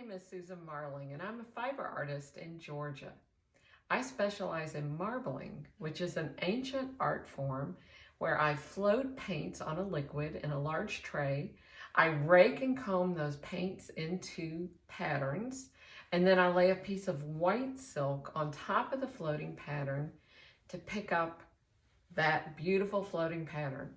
name is Susan Marling, and I'm a fiber artist in Georgia. I specialize in marbling, which is an ancient art form where I float paints on a liquid in a large tray. I rake and comb those paints into patterns, and then I lay a piece of white silk on top of the floating pattern to pick up that beautiful floating pattern.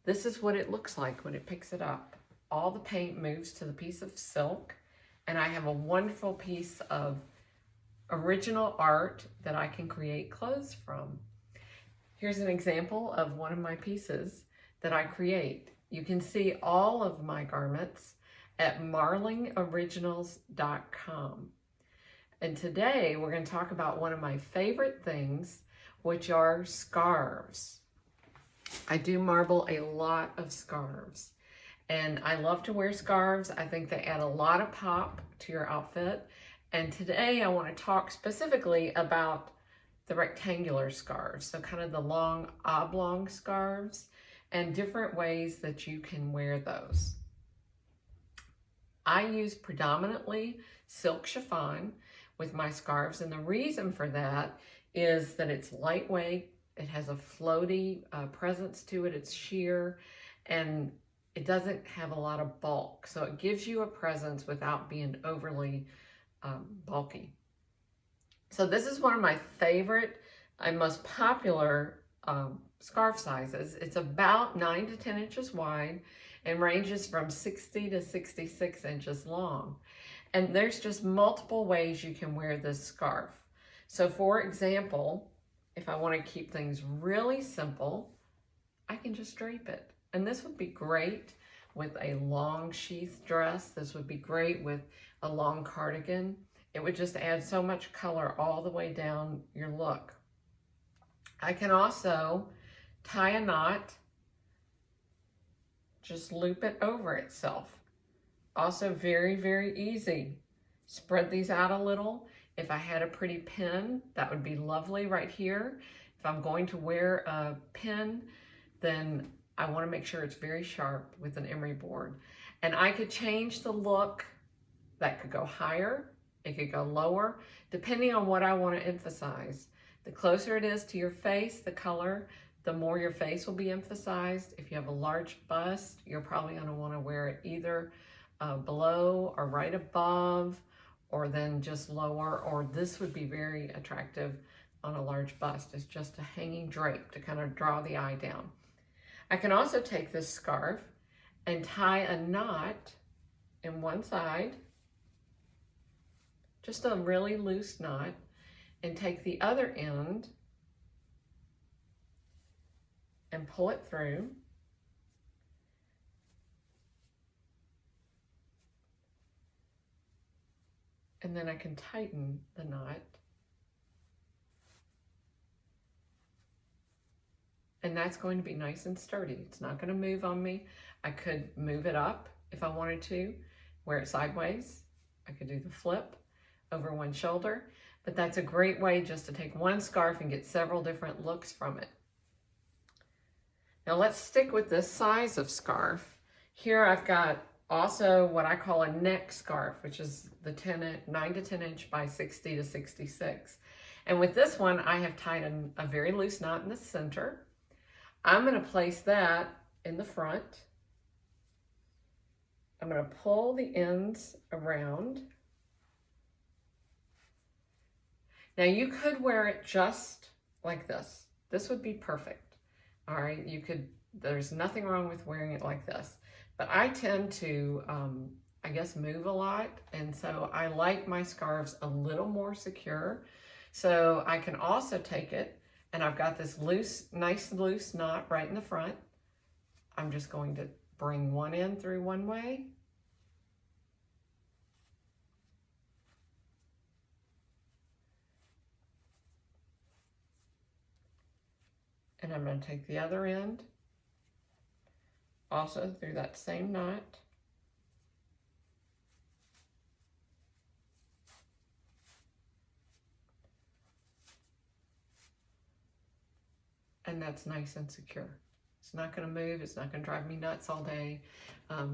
This is what it looks like when it picks it up. All the paint moves to the piece of silk, and I have a wonderful piece of original art that I can create clothes from. Here's an example of one of my pieces that I create. You can see all of my garments at marlingoriginals.com. And today we're going to talk about one of my favorite things, which are scarves. I do marble a lot of scarves, and I love to wear scarves. I think they add a lot of pop to your outfit. And today I want to talk specifically about the rectangular scarves, so kind of the long oblong scarves and different ways that you can wear those. I use predominantly silk chiffon with my scarves, and the reason for that is that it's lightweight, it has a floaty presence to it, it's sheer, and it doesn't have a lot of bulk, so it gives you a presence without being overly bulky. So this is one of my favorite and most popular scarf sizes. It's about 9 to 10 inches wide and ranges from 60 to 66 inches long. And there's just multiple ways you can wear this scarf. So for example, if I want to keep things really simple, I can just drape it. And this would be great with a long sheath dress. This would be great with a long cardigan. It would just add so much color all the way down your look. I can also tie a knot, just loop it over itself. Also very, very easy. Spread these out a little. If I had a pretty pin, that would be lovely right here. If I'm going to wear a pin, then I want to make sure it's very sharp with an emery board. And I could change the look. That could go higher, it could go lower, depending on what I want to emphasize. The closer it is to your face, the color, the more your face will be emphasized. If you have a large bust, you're probably going to want to wear it either below or right above, or then just lower, or this would be very attractive on a large bust. It's just a hanging drape to kind of draw the eye down. I can also take this scarf and tie a knot in one side, just a really loose knot, and take the other end and pull it through. And then I can tighten the knot. And that's going to be nice and sturdy. It's not going to move on me. I could move it up if I wanted to, wear it sideways. I could do the flip over one shoulder, but that's a great way just to take one scarf and get several different looks from it. Now let's stick with this size of scarf. Here I've got also what I call a neck scarf, which is the 9 to 10 inch by 60 to 66. And with this one, I have tied a very loose knot in the center. I'm going to place that in the front. I'm going to pull the ends around. Now you could wear it just like this. This would be perfect. All right, there's nothing wrong with wearing it like this. But I tend to, I guess, move a lot. And so I like my scarves a little more secure. So I can also take it, and I've got this nice loose knot right in the front. I'm just going to bring one end through one way. And I'm going to take the other end, also through that same knot. And that's nice and secure. It's not going to move. It's not going to drive me nuts all day.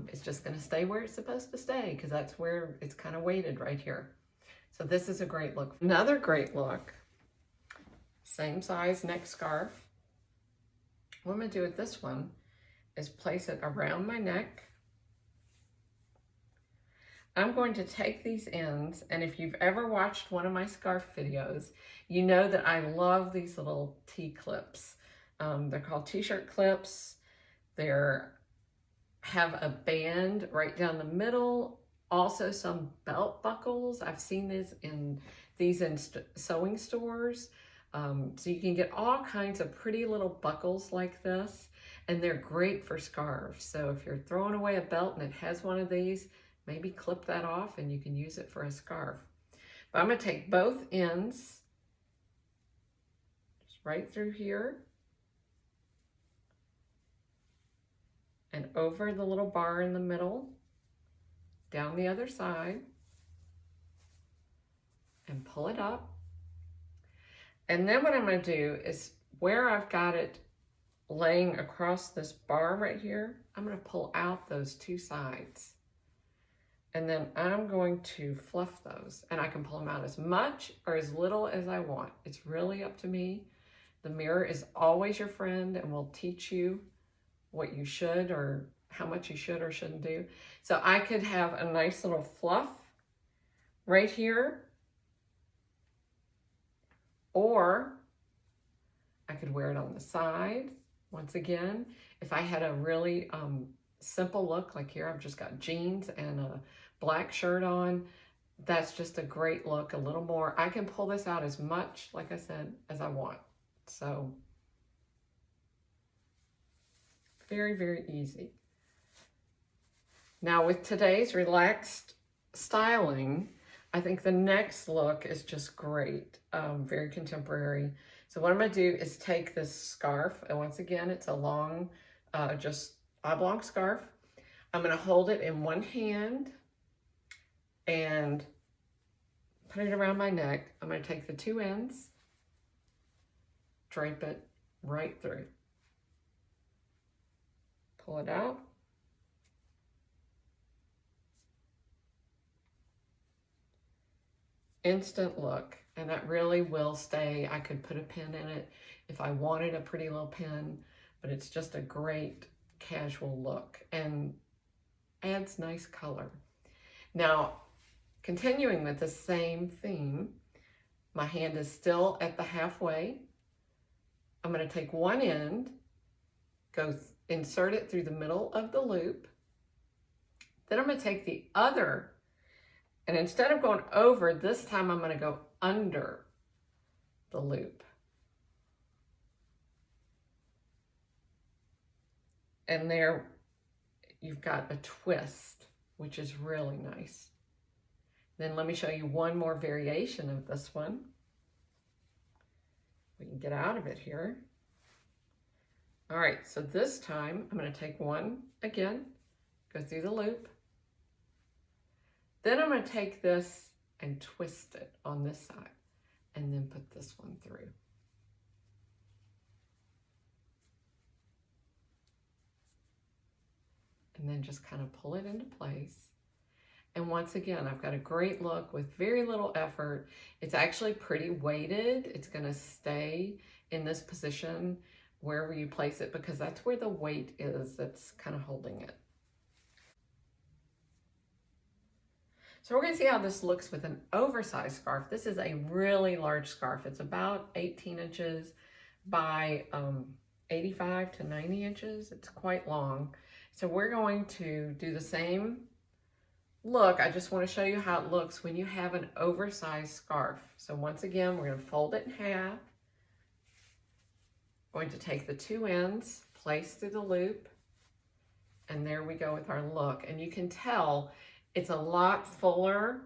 It's just going to stay where it's supposed to stay because that's where it's kind of weighted right here. So this is a great look. Another great look, same size neck scarf. What I'm going to do with this one is place it around my neck. I'm going to take these ends, and if you've ever watched one of my scarf videos, you know that I love these little T-clips. They're called t-shirt clips. They're have a band right down the middle. Also some belt buckles. I've seen these in sewing stores. So you can get all kinds of pretty little buckles like this, and they're great for scarves. So if you're throwing away a belt and it has one of these, maybe clip that off and you can use it for a scarf. But I'm going to take both ends, just right through here, and over the little bar in the middle, down the other side, and pull it up. And then what I'm going to do is where I've got it laying across this bar right here, I'm going to pull out those two sides. And then I'm going to fluff those, and I can pull them out as much or as little as I want. It's really up to me. The mirror is always your friend and will teach you what you should or how much you should or shouldn't do. So I could have a nice little fluff right here, or I could wear it on the side. Once again, if I had a really simple look, like here I've just got jeans and a black shirt on, that's just a great look. A little more, I can pull this out as much, like I said, as I want. So very, very easy. Now with today's relaxed styling, I think the next look is just great, very contemporary. So what I'm going to do is take this scarf, and once again, it's a long, just oblong scarf. I'm going to hold it in one hand and put it around my neck. I'm going to take the two ends, drape it right through. Pull it out. Instant look, and that really will stay. I could put a pin in it if I wanted a pretty little pin, but it's just a great casual look and adds nice color. Now, continuing with the same theme, my hand is still at the halfway. I'm going to take one end, insert it through the middle of the loop. Then I'm going to take the other, and instead of going over, this time I'm going to go under the loop. And there you've got a twist, which is really nice. Then let me show you one more variation of this one. We can get out of it here. All right, so this time I'm going to take one again, go through the loop. Then I'm going to take this and twist it on this side and then put this one through. And then just kind of pull it into place. And once again, I've got a great look with very little effort. It's actually pretty weighted. It's going to stay in this position wherever you place it because that's where the weight is that's kind of holding it. So we're going to see how this looks with an oversized scarf. This is a really large scarf. It's about 18 inches by 85 to 90 inches. It's quite long. So we're going to do the same look. I just want to show you how it looks when you have an oversized scarf. So once again, we're going to fold it in half. Going to take the two ends, place through the loop, and there we go with our look. And you can tell it's a lot fuller,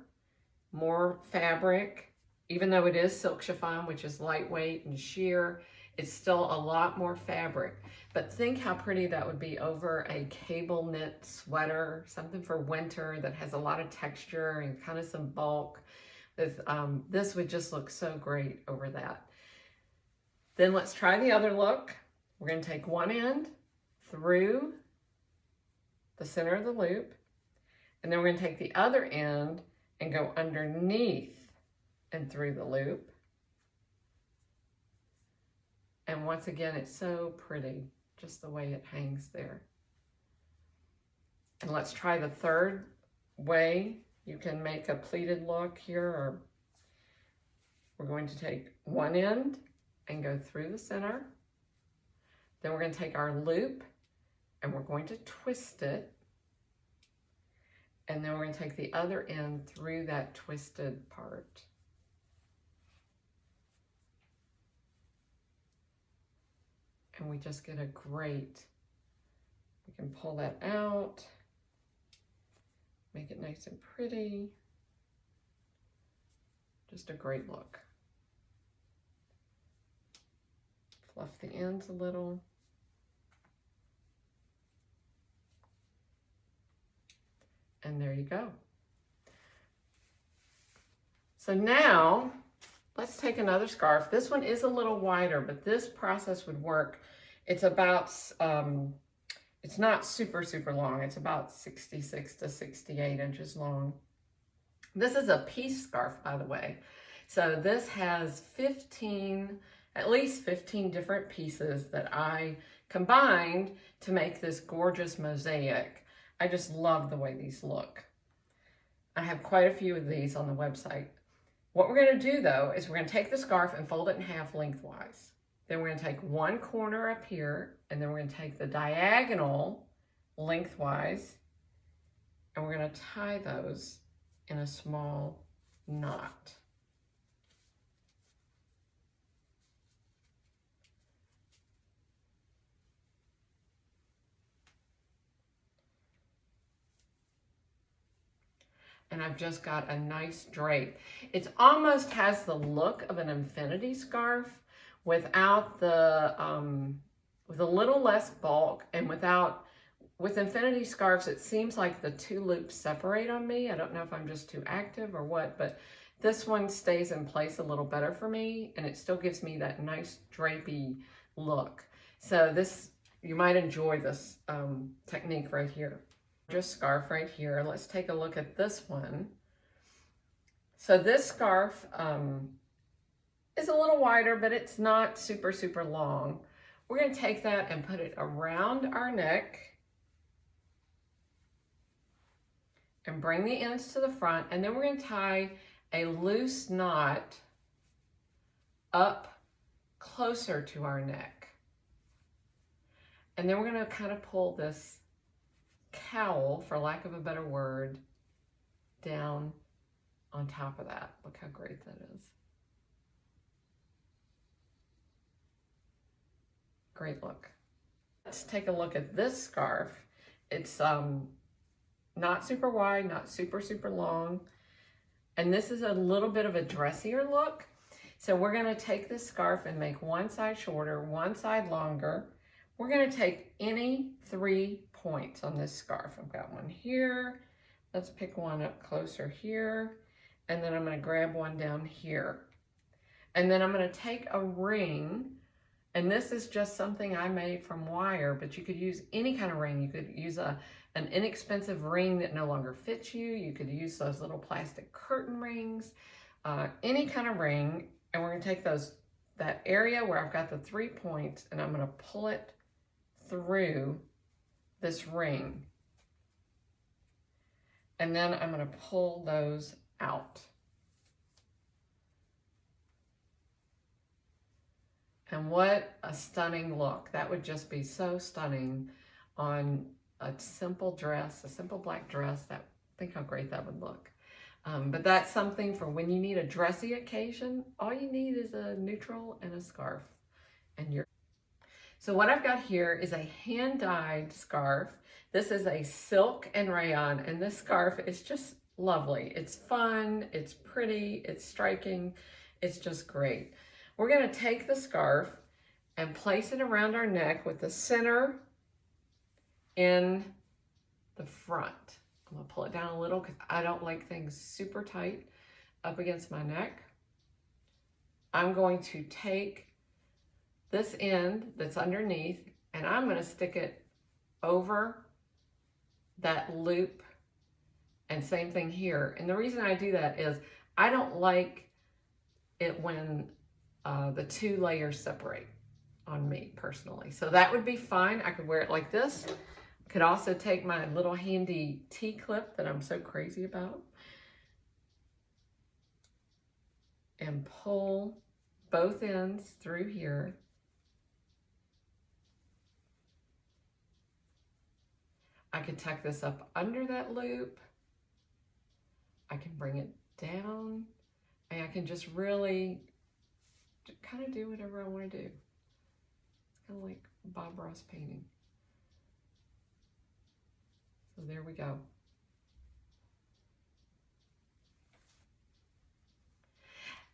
more fabric. Even though it is silk chiffon, which is lightweight and sheer, it's still a lot more fabric. But think how pretty that would be over a cable knit sweater, something for winter that has a lot of texture and kind of some bulk. This would just look so great over that. Then let's try the other look. We're going to take one end, through the center of the loop, and then we're going to take the other end and go underneath and through the loop. And once again, it's so pretty, just the way it hangs there. And let's try the third way you can make a pleated look here. Or we're going to take one end and go through the center. Then we're going to take our loop and we're going to twist it. And then we're going to take the other end through that twisted part. And we just get a great, we can pull that out, make it nice and pretty. Just a great look. Fluff the ends a little. And there you go. So now, let's take another scarf. This one is a little wider, but this process would work. It's about, it's not super, super long. It's about 66 to 68 inches long. This is a piece scarf, by the way. So this has 15, at least 15 different pieces that I combined to make this gorgeous mosaic. I just love the way these look. I have quite a few of these on the website. What we're going to do though is we're going to take the scarf and fold it in half lengthwise. Then we're going to take one corner up here and then we're going to take the diagonal lengthwise and we're going to tie those in a small knot. And I've just got a nice drape. It almost has the look of an infinity scarf without the, with a little less bulk and with infinity scarves, it seems like the two loops separate on me. I don't know if I'm just too active or what, but this one stays in place a little better for me and it still gives me that nice drapey look. So this, you might enjoy this technique right here. Just scarf right here. Let's take a look at this one. So this scarf is a little wider, but it's not super, super long. We're going to take that and put it around our neck and bring the ends to the front. And then we're going to tie a loose knot up closer to our neck. And then we're going to kind of pull this cowl, for lack of a better word, down on top of that. Look how great that is. Great look. Let's take a look at this scarf. It's not super wide, not super, super long. And this is a little bit of a dressier look. So we're going to take this scarf and make one side shorter, one side longer. We're going to take any 3 points on this scarf. I've got one here. Let's pick one up closer here. And then I'm going to grab one down here. And then I'm going to take a ring. And this is just something I made from wire, but you could use any kind of ring. You could use an inexpensive ring that no longer fits you. You could use those little plastic curtain rings, any kind of ring. And we're going to take that area where I've got the 3 points and I'm going to pull it through this ring. And then I'm going to pull those out. And what a stunning look. That would just be so stunning on a simple dress, a simple black dress. Think how great that would look. But that's something for when you need a dressy occasion. All you need is a neutral and a scarf. And you're. So what I've got here is a hand-dyed scarf. This is a silk and rayon, and this scarf is just lovely. It's fun, it's pretty, it's striking, it's just great. We're going to take the scarf and place it around our neck with the center in the front. I'm going to pull it down a little because I don't like things super tight up against my neck. I'm going to take this end that's underneath and I'm going to stick it over that loop, and same thing here. And the reason I do that is I don't like it when the two layers separate on me personally. So that would be fine. I could wear it like this. Could also take my little handy T-clip that I'm so crazy about and pull both ends through here. I can tuck this up under that loop. I can bring it down, and I can just really kind of do whatever I want to do. It's kind of like Bob Ross painting. So there we go.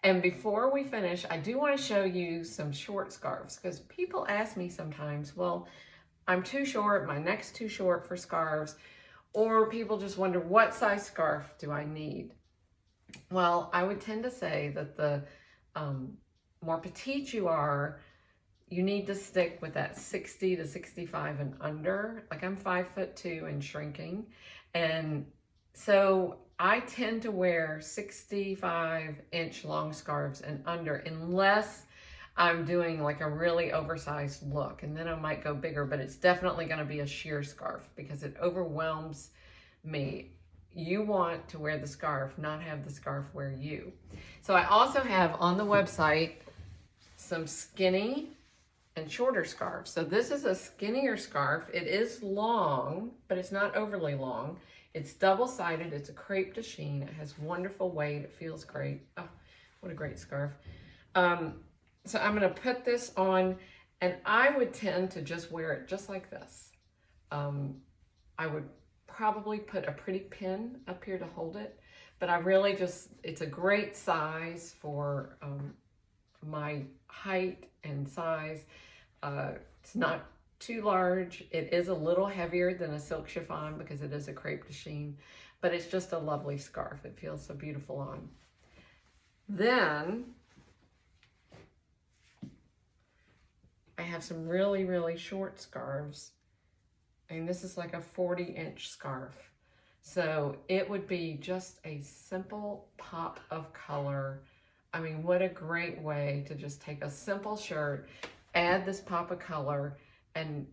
And before we finish, I do want to show you some short scarves, because people ask me sometimes, well, I'm too short, my neck's too short for scarves, or people just wonder, what size scarf do I need? Well, I would tend to say that the more petite you are, you need to stick with that 60 to 65 and under. Like, I'm 5'2" and shrinking. And so I tend to wear 65-inch long scarves and under, unless I'm doing like a really oversized look, and then I might go bigger, but it's definitely going to be a sheer scarf because it overwhelms me. You want to wear the scarf, not have the scarf wear you. So I also have on the website some skinny and shorter scarves. So this is a skinnier scarf. It is long, but it's not overly long. It's double-sided. It's a crepe de chine. It has wonderful weight. It feels great. Oh, what a great scarf. So I'm going to put this on, and I would tend to just wear it just like this. I would probably put a pretty pin up here to hold it, but I really just, it's a great size for my height and size. It's not too large. It is a little heavier than a silk chiffon because it is a crepe de chine, but it's just a lovely scarf. It feels so beautiful on. Then I have some really, really short scarves, and this is like a 40-inch scarf. So it would be just a simple pop of color. I mean, what a great way to just take a simple shirt, add this pop of color, and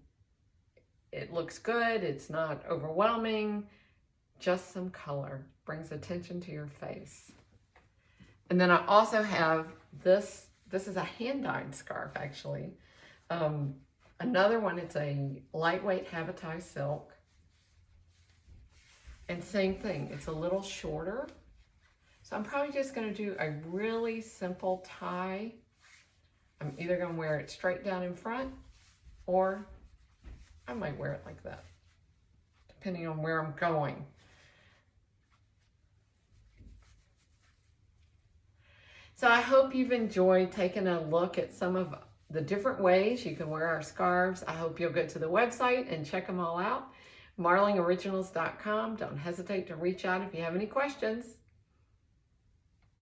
it looks good. It's not overwhelming, just some color. Brings attention to your face. And then I also have this. This is a hand-dyed scarf, actually. Another one, it's a lightweight habitized silk. And same thing, it's a little shorter. So I'm probably just going to do a really simple tie. I'm either going to wear it straight down in front, or I might wear it like that, depending on where I'm going. So I hope you've enjoyed taking a look at some of the different ways you can wear our scarves. I hope you'll go to the website and check them all out. marlingoriginals.com. Don't hesitate to reach out if you have any questions.